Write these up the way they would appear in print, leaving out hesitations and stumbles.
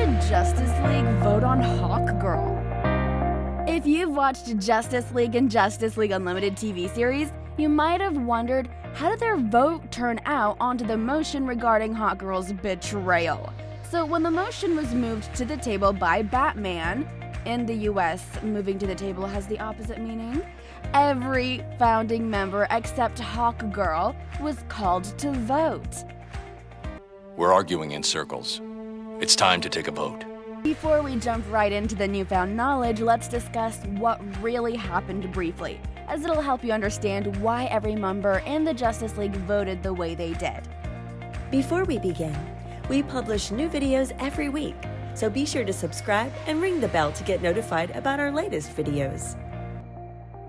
the Justice League vote on Hawkgirl? If you've watched Justice League and Justice League Unlimited TV series, you might have wondered, how did their vote turn out onto the motion regarding Hawkgirl's betrayal? So when the motion was moved to the table by Batman, in the US, moving to the table has the opposite meaning, every founding member except Hawkgirl was called to vote. We're arguing in circles. It's time to take a vote. Before we jump right into the newfound knowledge, let's discuss what really happened briefly, as it'll help you understand why every member in the Justice League voted the way they did. Before we begin, we publish new videos every week, so be sure to subscribe and ring the bell to get notified about our latest videos.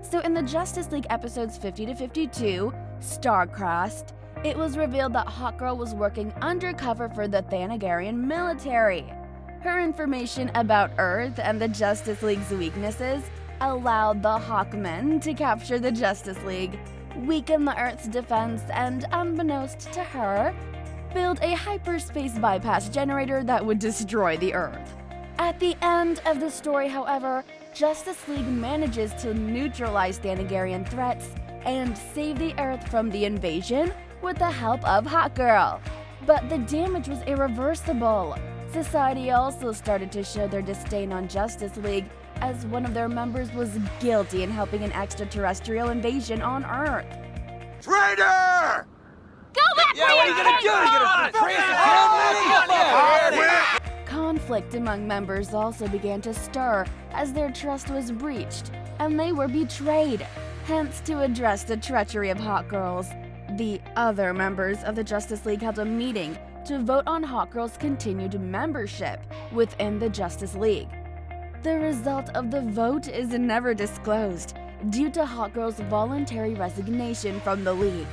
So in the Justice League episodes 50 to 52, Starcrossed, it was revealed that Hawkgirl was working undercover for the Thanagarian military. Her information about Earth and the Justice League's weaknesses allowed the Hawkmen to capture the Justice League, weaken the Earth's defense, and unbeknownst to her, build a hyperspace bypass generator that would destroy the Earth. At the end of the story, however, Justice League manages to neutralize Thanagarian threats and save the Earth from the invasion with the help of Hawkgirl. But the damage was irreversible. Society also started to show their disdain on Justice League, as one of their members was guilty in helping an extraterrestrial invasion on Earth. Traitor! Go back! Yeah, what are you gonna do? You gonna Conflict among members also began to stir as their trust was breached, and they were betrayed. Hence, to address the treachery of Hawkgirls, the other members of the Justice League held a meeting to vote on Hawkgirl's continued membership within the Justice League. The result of the vote is never disclosed, due to Hawkgirl's voluntary resignation from the League.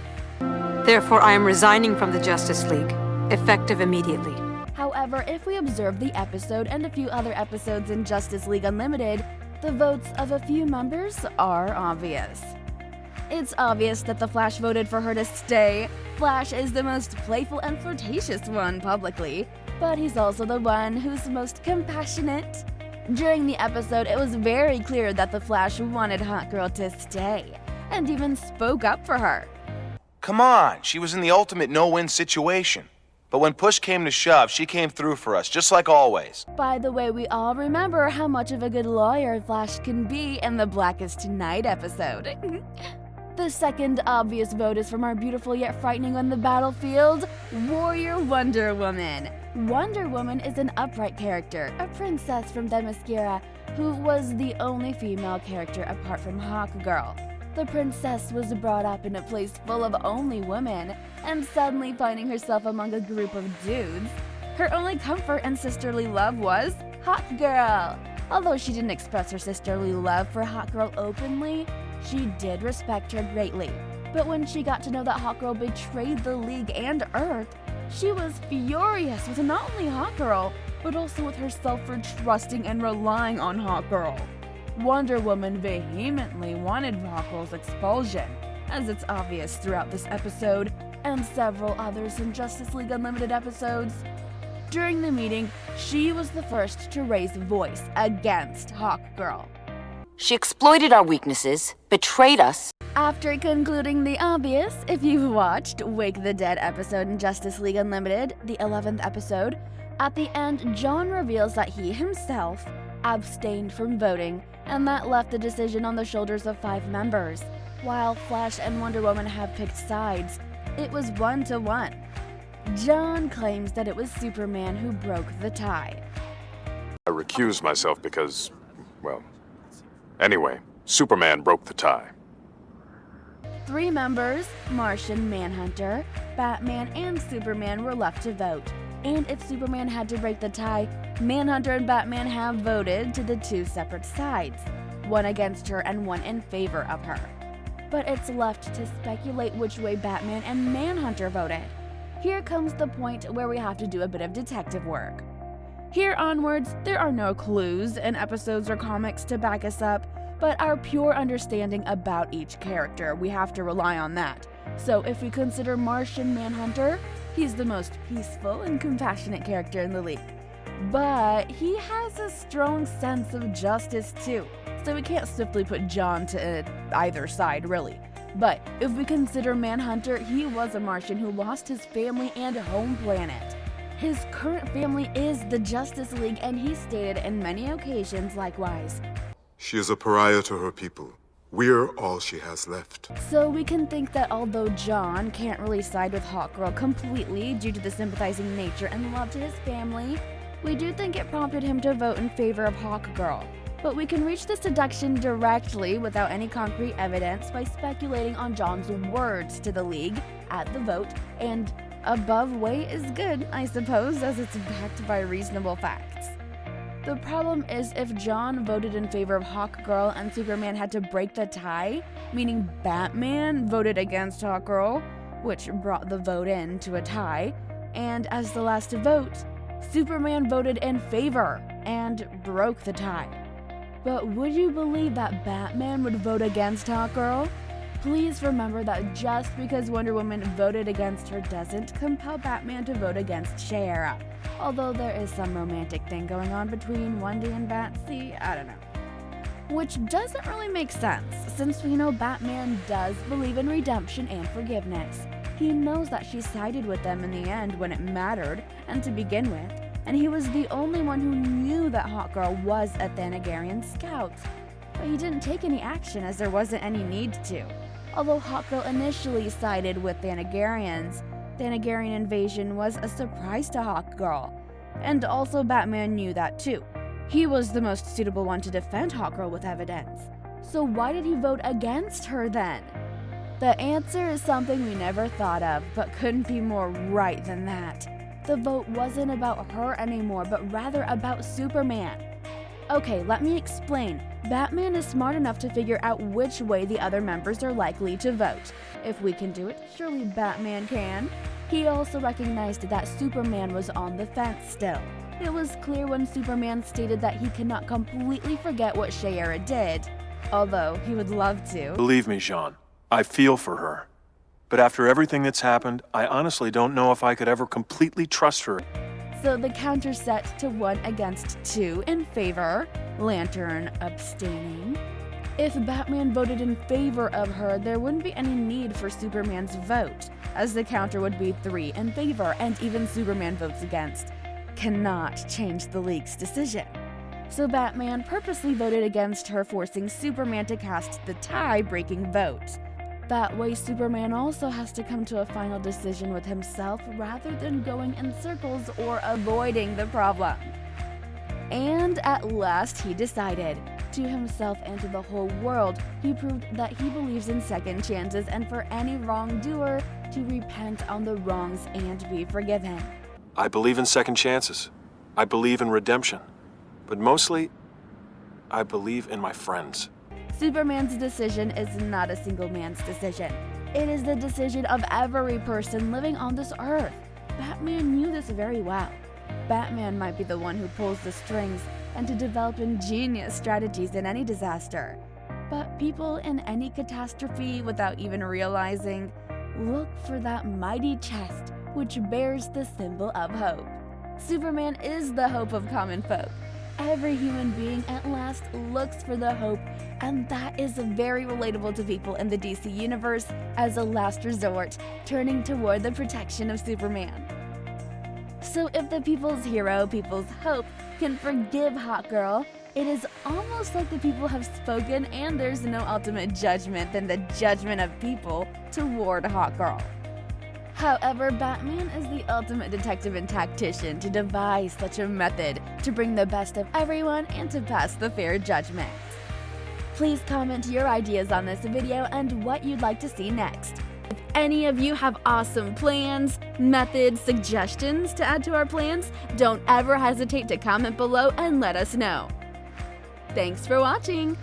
Therefore, I am resigning from the Justice League, effective immediately. However, if we observe the episode and a few other episodes in Justice League Unlimited, the votes of a few members are obvious. It's obvious that the Flash voted for her to stay. Flash is the most playful and flirtatious one publicly, but he's also the one who's most compassionate. During the episode, it was very clear that the Flash wanted Hawkgirl to stay, and even spoke up for her. Come on, she was in the ultimate no-win situation. But when push came to shove, she came through for us, just like always. By the way, we all remember how much of a good lawyer Flash can be in the Blackest Night episode. The second obvious vote is from our beautiful yet frightening on the battlefield, Warrior Wonder Woman. Wonder Woman is an upright character, a princess from Themyscira, who was the only female character apart from Hawkgirl. The princess was brought up in a place full of only women, and suddenly finding herself among a group of dudes, her only comfort and sisterly love was Hawkgirl. Although she didn't express her sisterly love for Hawkgirl openly, she did respect her greatly. But when she got to know that Hawkgirl betrayed the League and Earth, she was furious with not only Hawkgirl, but also with herself for trusting and relying on Hawkgirl. Wonder Woman vehemently wanted Hawkgirl's expulsion, as it's obvious throughout this episode and several others in Justice League Unlimited episodes. During the meeting, she was the first to raise voice against Hawkgirl. She exploited our weaknesses, betrayed us. After concluding the obvious, if you've watched Wake the Dead episode in Justice League Unlimited, the 11th episode, at the end, John reveals that he himself abstained from voting, and that left the decision on the shoulders of 5 members. While Flash and Wonder Woman have picked sides, it was 1-1. John claims that it was Superman who broke the tie. I recused myself because, well, anyway, Superman broke the tie. 3 members, Martian Manhunter, Batman, and Superman were left to vote. And if Superman had to break the tie, Manhunter and Batman have voted to the 2 separate sides, one against her and one in favor of her. But it's left to speculate which way Batman and Manhunter voted. Here comes the point where we have to do a bit of detective work. Here onwards, there are no clues in episodes or comics to back us up, but our pure understanding about each character, we have to rely on that. So if we consider Martian Manhunter, he's the most peaceful and compassionate character in the League. But he has a strong sense of justice too, so we can't swiftly put John to either side, really. But if we consider Manhunter, he was a Martian who lost his family and home planet. His current family is the Justice League, and he stated in many occasions likewise. She is a pariah to her people. We're all she has left. So we can think that although John can't really side with Hawkgirl completely due to the sympathizing nature and love to his family, we do think it prompted him to vote in favor of Hawkgirl. But we can reach this deduction directly without any concrete evidence by speculating on John's words to the League at the vote, and above way is good, I suppose, as it's backed by reasonable facts. The problem is if John voted in favor of Hawkgirl and Superman had to break the tie, meaning Batman voted against Hawkgirl, which brought the vote in to a tie, and as the last vote, Superman voted in favor and broke the tie. But would you believe that Batman would vote against Hawkgirl? Please remember that just because Wonder Woman voted against her doesn't compel Batman to vote against Shayera. Although there is some romantic thing going on between Wendy and Batsy, I don't know. Which doesn't really make sense, since we know Batman does believe in redemption and forgiveness. He knows that she sided with them in the end when it mattered, and to begin with, and he was the only one who knew that Hawkgirl was a Thanagarian scout. But he didn't take any action as there wasn't any need to. Although Hawkgirl initially sided with Thanagarians, Thanagarian Invasion was a surprise to Hawkgirl. And also Batman knew that too. He was the most suitable one to defend Hawkgirl with evidence. So why did he vote against her then? The answer is something we never thought of, but couldn't be more right than that. The vote wasn't about her anymore, but rather about Superman. Okay, let me explain. Batman is smart enough to figure out which way the other members are likely to vote. If we can do it, surely Batman can. He also recognized that Superman was on the fence still. It was clear when Superman stated that he cannot completely forget what Shayera did, although he would love to. Believe me, Jean, I feel for her. But after everything that's happened, I honestly don't know if I could ever completely trust her. So the counter set to 1 against 2 in favor, Lantern abstaining. If Batman voted in favor of her, there wouldn't be any need for Superman's vote, as the counter would be 3 in favor, and even Superman votes against cannot change the League's decision. So Batman purposely voted against her, forcing Superman to cast the tie-breaking vote. That way, Superman also has to come to a final decision with himself rather than going in circles or avoiding the problem. And at last, he decided. To himself and to the whole world, he proved that he believes in second chances and for any wrongdoer to repent on the wrongs and be forgiven. I believe in second chances. I believe in redemption. But mostly, I believe in my friends. Superman's decision is not a single man's decision. It is the decision of every person living on this earth. Batman knew this very well. Batman might be the one who pulls the strings and to develop ingenious strategies in any disaster. But people in any catastrophe, without even realizing, look for that mighty chest which bears the symbol of hope. Superman is the hope of common folk. Every human being at last looks for the hope, and that is very relatable to people in the DC universe as a last resort, turning toward the protection of Superman. So if the people's hero, people's hope, can forgive Hawkgirl, it is almost like the people have spoken and there's no ultimate judgment than the judgment of people toward Hawkgirl. However, Batman is the ultimate detective and tactician to devise such a method to bring the best of everyone and to pass the fair judgment. Please comment your ideas on this video and what you'd like to see next. If any of you have awesome plans, methods, suggestions to add to our plans, don't ever hesitate to comment below and let us know. Thanks for watching!